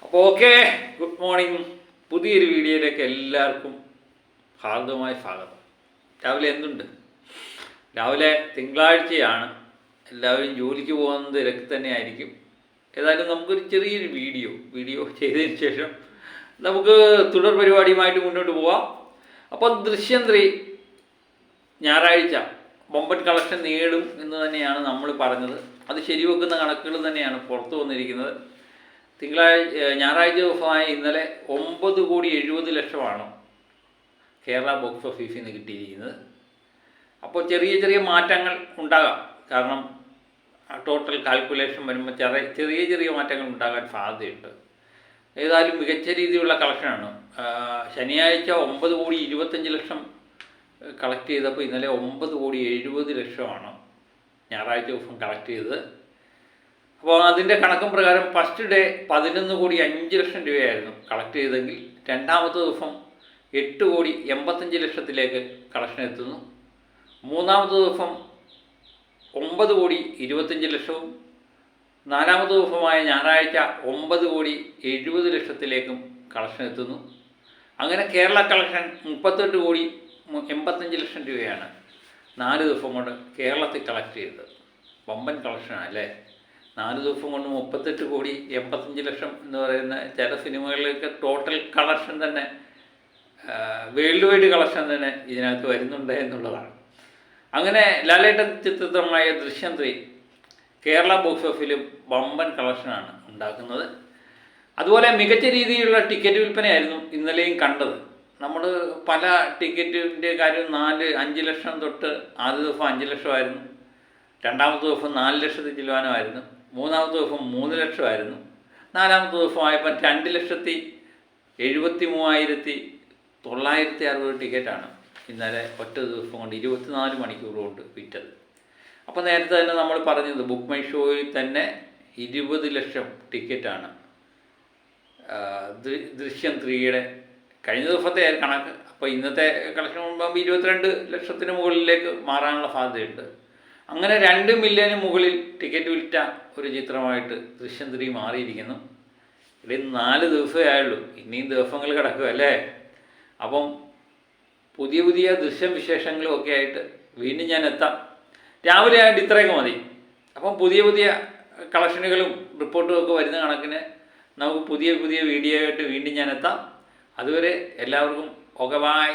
അപ്പോൾ okay, good morning. പുതിയൊരു വീഡിയോയിലേക്ക് എല്ലാവർക്കും ഹാർദവമായ സ്വാഗതം. രാവിലെ എന്തുണ്ട്? രാവിലെ തിങ്കളാഴ്ചയാണ്, എല്ലാവരും ജോലിക്ക് പോകുന്നത് തിരക്ക് തന്നെ ആയിരിക്കും. ഏതായാലും നമുക്കൊരു ചെറിയൊരു വീഡിയോ ചെയ്തതിന് ശേഷം നമുക്ക് തുടർ പരിപാടിയുമായിട്ട് മുന്നോട്ട് പോവാം. അപ്പം ദൃശ്യം 3 ഞായറാഴ്ച ബമ്പൻ കളക്ഷൻ നേടും എന്ന് തന്നെയാണ് നമ്മൾ പറഞ്ഞത്. അത് ശരിവെക്കുന്ന കണക്കുകൾ തന്നെയാണ് പുറത്തു വന്നിരിക്കുന്നത്. ഞായറാഴ്ച ദിവസമായ ഇന്നലെ 9,70,00,000 കേരള ബോക്സ് ഓഫീസിൽ നിന്ന് കിട്ടിയിരിക്കുന്നത്. അപ്പോൾ ചെറിയ മാറ്റങ്ങൾ ഉണ്ടാകാം. കാരണം ടോട്ടൽ കാൽക്കുലേഷൻ വരുമ്പോൾ ചെറിയ മാറ്റങ്ങൾ ഉണ്ടാകാൻ സാധ്യതയുണ്ട്. ഏതായാലും മികച്ച രീതിയിലുള്ള കളക്ഷനാണ്. ശനിയാഴ്ച 9,25,00,000 കളക്ട് ചെയ്തപ്പോൾ ഇന്നലെ 9,70,00,000 ഞായറാഴ്ച ദിവസം കളക്ട് ചെയ്തത്. അപ്പോൾ അതിൻ്റെ കണക്കും പ്രകാരം ഫസ്റ്റ് ഡേ 11,05,00,000 രൂപയായിരുന്നു കളക്ട് ചെയ്തെങ്കിൽ രണ്ടാമത്തെ ദിവസം 8,85,00,000 കളക്ഷൻ എത്തുന്നു. മൂന്നാമത്തെ ദിവസം 9,25,00,000 നാലാമത്തെ ദിവസമായ ഞായറാഴ്ച 9,70,00,000 കളക്ഷൻ എത്തുന്നു. അങ്ങനെ കേരള കളക്ഷൻ 38,85,00,000 രൂപയാണ് 4 ദിവസം കൊണ്ട് കേരളത്തിൽ കളക്ട് ചെയ്തത്. വമ്പൻ കളക്ഷനാണ് അല്ലേ? 4 ദിവസം കൊണ്ട് 38,85,00,000 എന്ന് പറയുന്ന ചില സിനിമകളിലൊക്കെ ടോട്ടൽ കളക്ഷൻ തന്നെ വേൾഡ് വൈഡ് കളക്ഷൻ തന്നെ ഇതിനകത്ത് വരുന്നുണ്ട് എന്നുള്ളതാണ്. അങ്ങനെ ലാലേട്ടൻ ചിത്രമായ ദൃശ്യം 3 കേരള ബോക്സ് ഓഫീസിലും വമ്പൻ കളക്ഷനാണ് ഉണ്ടാക്കുന്നത്. അതുപോലെ മികച്ച രീതിയിലുള്ള ടിക്കറ്റ് വിൽപ്പനയായിരുന്നു ഇന്നലെയും കണ്ടത്. നമ്മൾ പല ടിക്കറ്റിൻ്റെ കാര്യം 4-5 ലക്ഷം തൊട്ട് ആദ്യ ദിവസം 5 ലക്ഷമായിരുന്നു, രണ്ടാമത്തെ ദിവസം 4 ലക്ഷത്തിൽ ചിലവാനമായിരുന്നു, മൂന്നാമത്തെ ദിവസം 3 ലക്ഷമായിരുന്നു, നാലാമത്തെ ദിവസമായപ്പോൾ 2,73,960 ടിക്കറ്റാണ് ഇന്നലെ ഒറ്റ ദിവസം കൊണ്ട് 24 മണിക്കൂർ കൊണ്ട് വിറ്റത്. അപ്പോൾ നേരത്തെ തന്നെ നമ്മൾ പറഞ്ഞത് ബുക്ക് മൈ ഷോയിൽ തന്നെ 20 ലക്ഷം ടിക്കറ്റാണ് ദൃശ്യം 3യുടെ കഴിഞ്ഞ ദിവസത്തെ കണക്ക്. അപ്പോൾ ഇന്നത്തെ കളക്ഷൻ കൊണ്ടുപോകുമ്പോൾ 22 ലക്ഷത്തിന് മുകളിലേക്ക് മാറാനുള്ള സാധ്യതയുണ്ട്. അങ്ങനെ 2 മില്യന് മുകളിൽ ടിക്കറ്റ് വിറ്റ ഒരു ചിത്രമായിട്ട് ദൃശ്യം 3 മാറിയിരിക്കുന്നു. ഇതിൽ 4 ദിവസമേ ആയുള്ളൂ, ഇനിയും ദിവസങ്ങൾ കിടക്കും അല്ലേ? അപ്പം പുതിയ ദൃശ്യം വിശേഷങ്ങളും ഒക്കെ ആയിട്ട് വീണ്ടും ഞാൻ എത്താം. രാവിലെ ആയിട്ട് ഇത്രയൊക്കെ മതി. അപ്പം പുതിയ കളക്ഷനുകളും റിപ്പോർട്ടും ഒക്കെ വരുന്ന കണക്കിന് നമുക്ക് പുതിയ വീഡിയോ ആയിട്ട് വീണ്ടും ഞാൻ എത്താം. അതുവരെ എല്ലാവർക്കും ഓക്കെ, ബൈ.